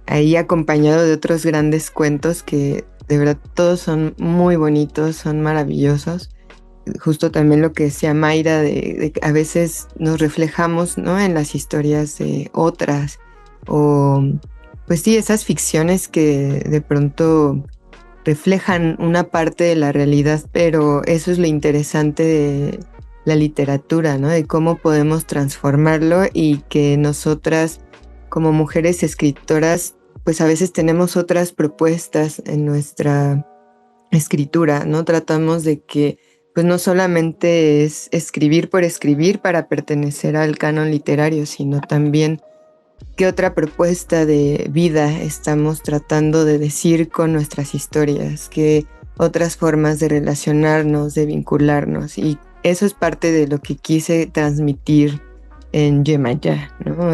ahí acompañado de otros grandes cuentos que de verdad todos son muy bonitos, son maravillosos. Justo también lo que decía Mayra de a veces nos reflejamos, ¿no?, en las historias de otras, o pues sí, esas ficciones que de pronto reflejan una parte de la realidad, pero eso es lo interesante de la literatura, ¿no?, de cómo podemos transformarlo y que nosotras como mujeres escritoras pues a veces tenemos otras propuestas en nuestra escritura, ¿no? Tratamos de que pues no solamente es escribir por escribir para pertenecer al canon literario, sino también qué otra propuesta de vida estamos tratando de decir con nuestras historias, qué otras formas de relacionarnos, de vincularnos. Y eso es parte de lo que quise transmitir en Yemayá, ¿no?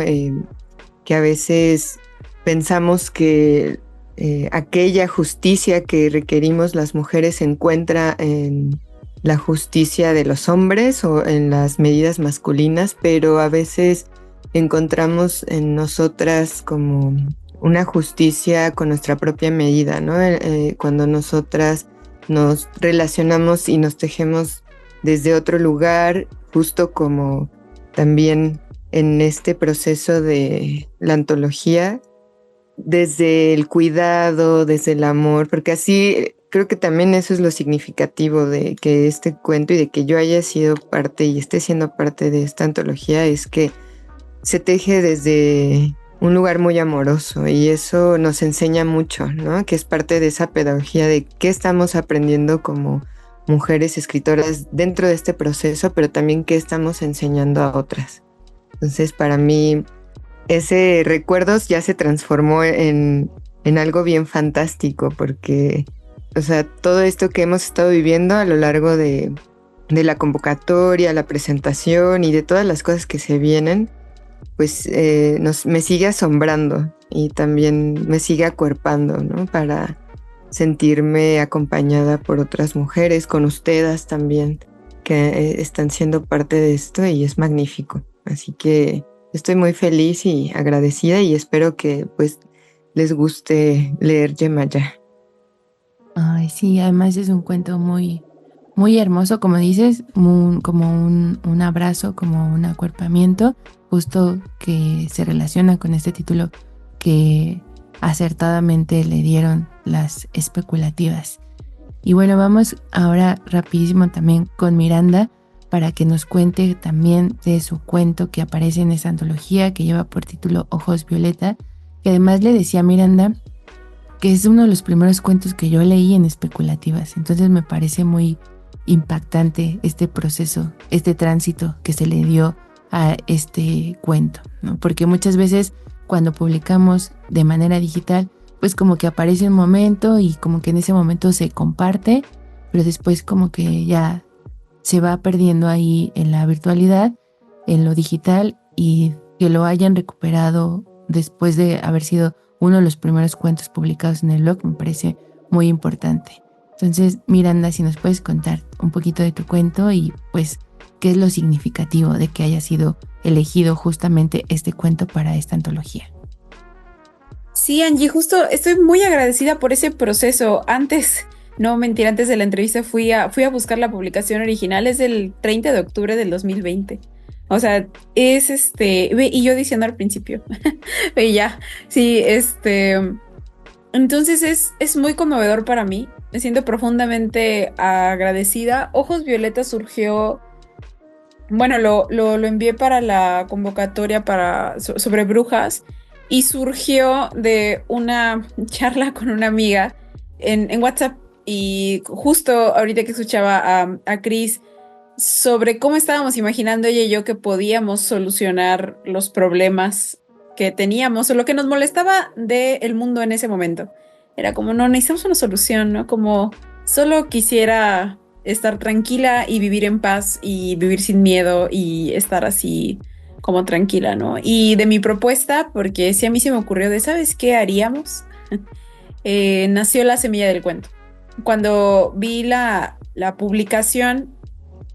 Que a veces pensamos que aquella justicia que requerimos las mujeres se encuentra en la justicia de los hombres o en las medidas masculinas, pero a veces encontramos en nosotras como una justicia con nuestra propia medida, ¿no? Cuando nosotras nos relacionamos y nos tejemos desde otro lugar, justo como también en este proceso de la antología, desde el cuidado, desde el amor, porque así creo que también eso es lo significativo de que este cuento y de que yo haya sido parte y esté siendo parte de esta antología, es que se teje desde un lugar muy amoroso y eso nos enseña mucho, ¿no? Que es parte de esa pedagogía de qué estamos aprendiendo como mujeres escritoras dentro de este proceso, pero también qué estamos enseñando a otras. Entonces, para mí, ese recuerdos ya se transformó en algo bien fantástico, porque, o sea, todo esto que hemos estado viviendo a lo largo de la convocatoria, la presentación y de todas las cosas que se vienen, pues me sigue asombrando y también me sigue acuerpando, ¿no? Para sentirme acompañada por otras mujeres, con ustedes también, que están siendo parte de esto y es magnífico. Así que estoy muy feliz y agradecida y espero que pues les guste leer Yemayá. Ay, sí, además es un cuento muy, muy hermoso, como dices, como un abrazo, como un acuerpamiento, justo que se relaciona con este título que acertadamente le dieron las especulativas. Y bueno, vamos ahora rapidísimo también con Miranda para que nos cuente también de su cuento que aparece en esta antología que lleva por título Ojos Violeta, que además le decía a Miranda que es uno de los primeros cuentos que yo leí en especulativas. Entonces me parece muy impactante este proceso, este tránsito que se le dio a este cuento, ¿no? Porque muchas veces cuando publicamos de manera digital, pues como que aparece un momento y como que en ese momento se comparte, pero después como que ya se va perdiendo ahí en la virtualidad, en lo digital, y que lo hayan recuperado después de haber sido uno de los primeros cuentos publicados en el blog me parece muy importante. Entonces, Miranda, si nos puedes contar un poquito de tu cuento y pues qué es lo significativo de que haya sido elegido justamente este cuento para esta antología. Sí, Angie, justo estoy muy agradecida por ese proceso. Antes de la entrevista fui a buscar la publicación original, es del 30 de octubre del 2020. O sea, es y yo diciendo al principio, y ya, sí, entonces es muy conmovedor para mí. Me siento profundamente agradecida. Ojos Violeta surgió, bueno, lo envié para la convocatoria sobre brujas y surgió de una charla con una amiga en WhatsApp, y justo ahorita que escuchaba a Cris sobre cómo estábamos imaginando ella y yo que podíamos solucionar los problemas que teníamos o lo que nos molestaba del mundo en ese momento. Era como, no, necesitamos una solución, ¿no? Como solo quisiera estar tranquila y vivir en paz y vivir sin miedo y estar así como tranquila, ¿no? Y de mi propuesta, porque sí a mí se me ocurrió de, ¿sabes qué haríamos? Nació la semilla del cuento. Cuando vi la publicación,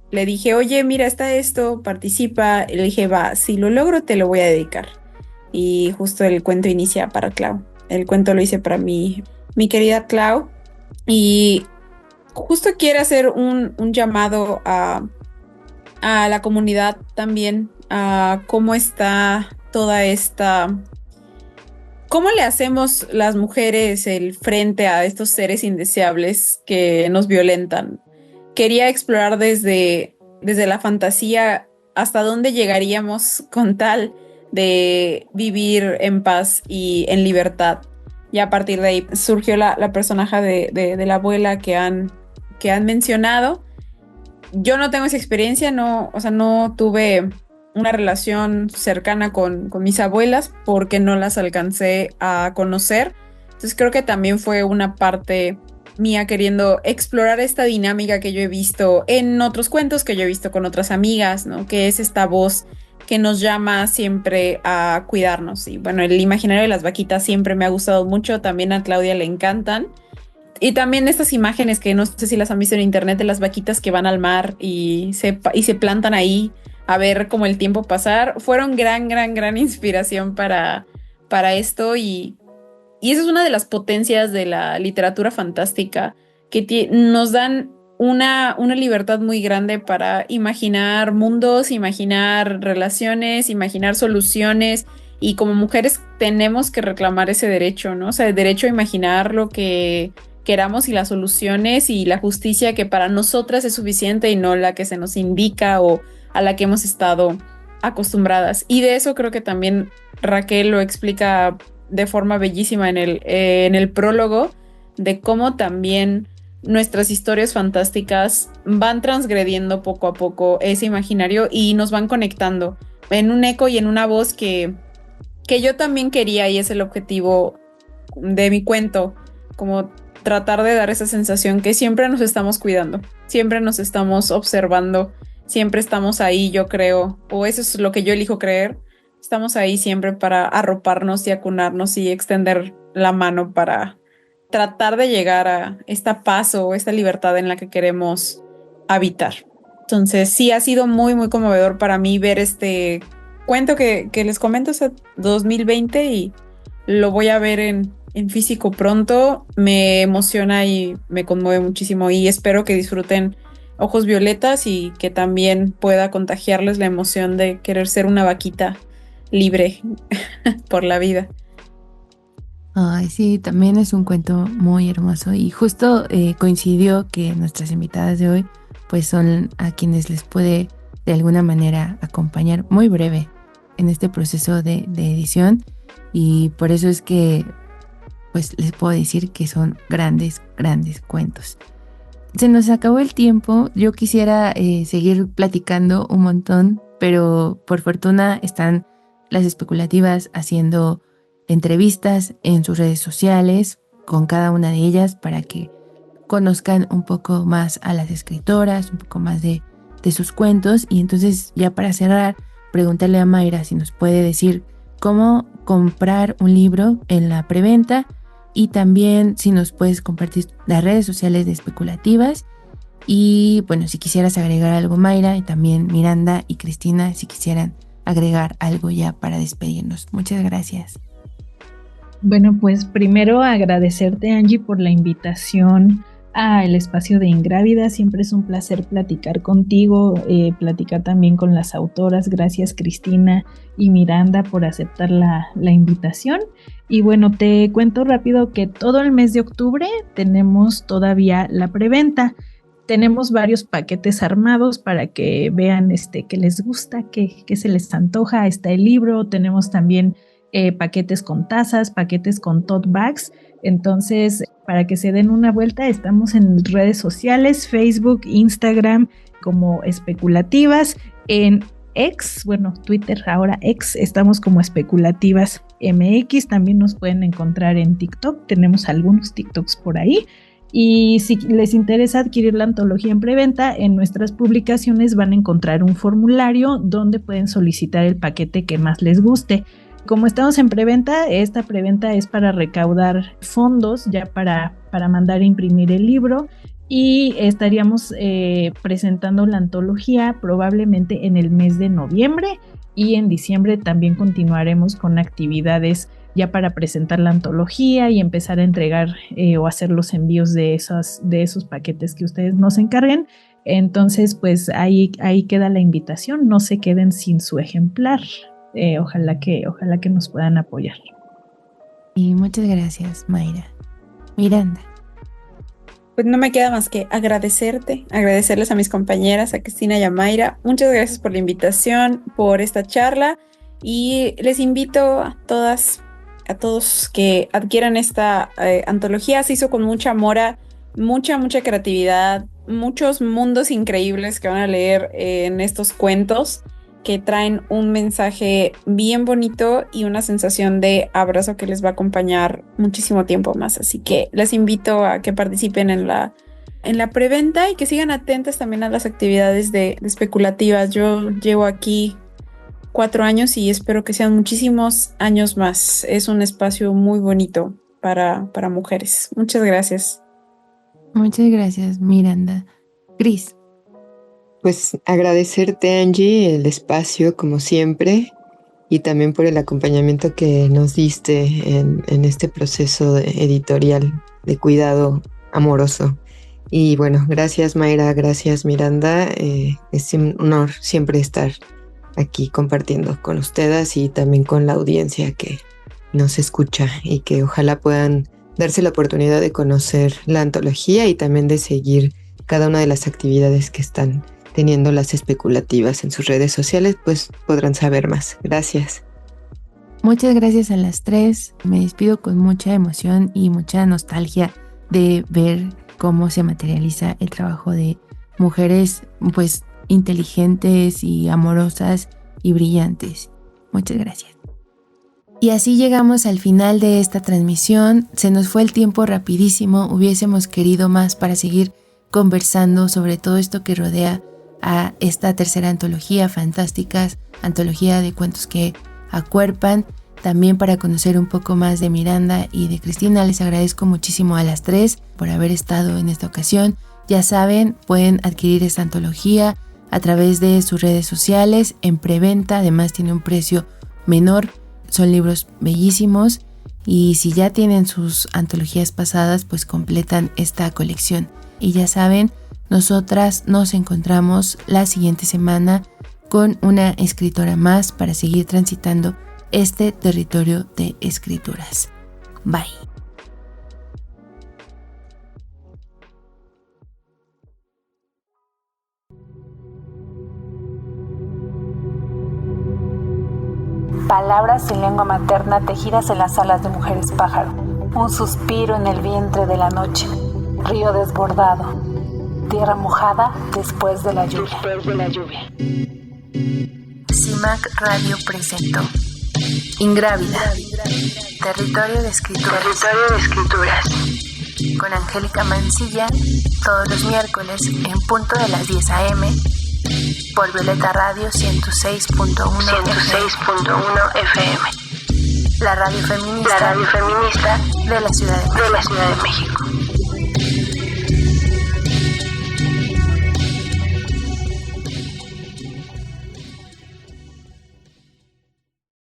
le dije, oye, mira, está esto, participa. Y le dije, va, si lo logro, te lo voy a dedicar. Y justo el cuento inicia para Clau. El cuento lo hice para mi querida Clau. Y justo quiero hacer un llamado a la comunidad también, a cómo está toda esta... ¿Cómo le hacemos las mujeres el frente a estos seres indeseables que nos violentan? Quería explorar desde la fantasía hasta dónde llegaríamos con tal de vivir en paz y en libertad. Y a partir de ahí surgió la personaje de la abuela que han mencionado. Yo no tengo esa experiencia, no tuve una relación cercana con mis abuelas porque no las alcancé a conocer. Entonces creo que también fue una parte mía queriendo explorar esta dinámica que yo he visto en otros cuentos, que yo he visto con otras amigas, ¿no? Que es esta voz que nos llama siempre a cuidarnos. Y bueno, el imaginario de las vaquitas siempre me ha gustado mucho, también a Claudia le encantan. Y también estas imágenes que no sé si las han visto en internet de las vaquitas que van al mar y se plantan ahí a ver como el tiempo pasar, fueron gran inspiración para esto, y eso es una de las potencias de la literatura fantástica, que nos dan una libertad muy grande para imaginar mundos, imaginar relaciones, imaginar soluciones, y como mujeres tenemos que reclamar ese derecho, ¿no? O sea, el derecho a imaginar lo que queramos y las soluciones y la justicia que para nosotras es suficiente y no la que se nos indica o a la que hemos estado acostumbradas. Y de eso creo que también Raquel lo explica de forma bellísima en el prólogo, de cómo también nuestras historias fantásticas van transgrediendo poco a poco ese imaginario y nos van conectando en un eco y en una voz que yo también quería, y es el objetivo de mi cuento, como tratar de dar esa sensación que siempre nos estamos cuidando, siempre nos estamos observando, siempre estamos ahí, yo creo, o eso es lo que yo elijo creer, estamos ahí siempre para arroparnos y acunarnos y extender la mano para tratar de llegar a esta paz o esta libertad en la que queremos habitar. Entonces sí ha sido muy conmovedor para mí ver este cuento que les comento, es 2020, y lo voy a ver en físico pronto. Me emociona y me conmueve muchísimo, y espero que disfruten Ojos Violetas y que también pueda contagiarles la emoción de querer ser una vaquita libre por la vida. Ay, sí, también es un cuento muy hermoso, y justo coincidió que nuestras invitadas de hoy pues son a quienes les puede de alguna manera acompañar muy breve en este proceso de edición, y por eso es que pues les puedo decir que son grandes cuentos. Se nos acabó el tiempo. Yo quisiera seguir platicando un montón, pero por fortuna están las especulativas haciendo entrevistas en sus redes sociales con cada una de ellas para que conozcan un poco más a las escritoras, un poco más de sus cuentos. Y entonces, ya para cerrar, preguntarle a Mayra si nos puede decir cómo comprar un libro en la preventa, y también si nos puedes compartir las redes sociales de especulativas Y bueno, si quisieras agregar algo, Mayra, y también Miranda y Cristina, si quisieran agregar algo ya para despedirnos. Muchas gracias. Bueno, pues primero agradecerte, Angie, por la invitación al espacio de Ingrávida. Siempre es un placer platicar contigo, platicar también con las autoras. Gracias, Cristina y Miranda, por aceptar la invitación. Y bueno, te cuento rápido que todo el mes de octubre tenemos todavía la preventa. Tenemos varios paquetes armados para que vean qué les gusta, qué se les antoja. Está el libro, tenemos también paquetes con tazas, paquetes con tote bags. Entonces, para que se den una vuelta, estamos en redes sociales, Facebook, Instagram, como Especulativas. En X, bueno, Twitter, ahora X, estamos como Especulativas MX. También nos pueden encontrar en TikTok, tenemos algunos TikToks por ahí. Y si les interesa adquirir la antología en preventa, en nuestras publicaciones van a encontrar un formulario donde pueden solicitar el paquete que más les guste. Como estamos en preventa, esta preventa es para recaudar fondos ya para mandar a imprimir el libro, y estaríamos presentando la antología probablemente en el mes de noviembre, y en diciembre también continuaremos con actividades ya para presentar la antología y empezar a entregar o hacer los envíos de esos paquetes que ustedes nos encarguen. Entonces, pues ahí queda la invitación, no se queden sin su ejemplar. Ojalá que nos puedan apoyar. Y muchas gracias, Mayra. Miranda. Pues no me queda más que agradecerles a mis compañeras, a Cristina y a Mayra. Muchas gracias por la invitación, por esta charla, y les invito a todos que adquieran esta antología. Se hizo con mucha amor, mucha creatividad, muchos mundos increíbles que van a leer en estos cuentos, que traen un mensaje bien bonito y una sensación de abrazo que les va a acompañar muchísimo tiempo más. Así que les invito a que participen en la preventa y que sigan atentas también a las actividades de Especulativas. Yo llevo aquí 4 años y espero que sean muchísimos años más. Es un espacio muy bonito para mujeres. Muchas gracias. Muchas gracias, Miranda. Cris. Pues agradecerte, Angie, el espacio como siempre, y también por el acompañamiento que nos diste en este proceso editorial de cuidado amoroso. Y bueno, gracias, Mayra, gracias, Miranda. Es un honor siempre estar aquí compartiendo con ustedes y también con la audiencia que nos escucha, y que ojalá puedan darse la oportunidad de conocer la antología y también de seguir cada una de las actividades que están teniendo las Especulativas en sus redes sociales, pues podrán saber más. Gracias. Muchas gracias a las 3. Me despido con mucha emoción y mucha nostalgia de ver cómo se materializa el trabajo de mujeres pues inteligentes y amorosas y brillantes. Muchas gracias. Y así llegamos al final de esta transmisión. Se nos fue el tiempo rapidísimo. Hubiésemos querido más para seguir conversando sobre todo esto que rodea a esta tercera antología, Fantásticas, antología de cuentos que acuerpan. También para conocer un poco más de Miranda y de Cristina, les agradezco muchísimo a las 3 por haber estado en esta ocasión. Ya saben, pueden adquirir esta antología a través de sus redes sociales en preventa. Además tiene un precio menor, son libros bellísimos, y si ya tienen sus antologías pasadas, pues completan esta colección. Y ya saben, nosotras nos encontramos la siguiente semana con una escritora más para seguir transitando este territorio de escrituras. Bye. Palabras en lengua materna tejidas en las alas de mujeres pájaro. Un suspiro en el vientre de la noche. Río desbordado. Tierra mojada después de la lluvia. CIMAC Radio presentó Ingrávida, Territorio de Escrituras, con Angélica Mancilla, todos los miércoles en punto de las 10 a.m. por Violeta Radio 106.1 FM. La radio feminista de la Ciudad de México.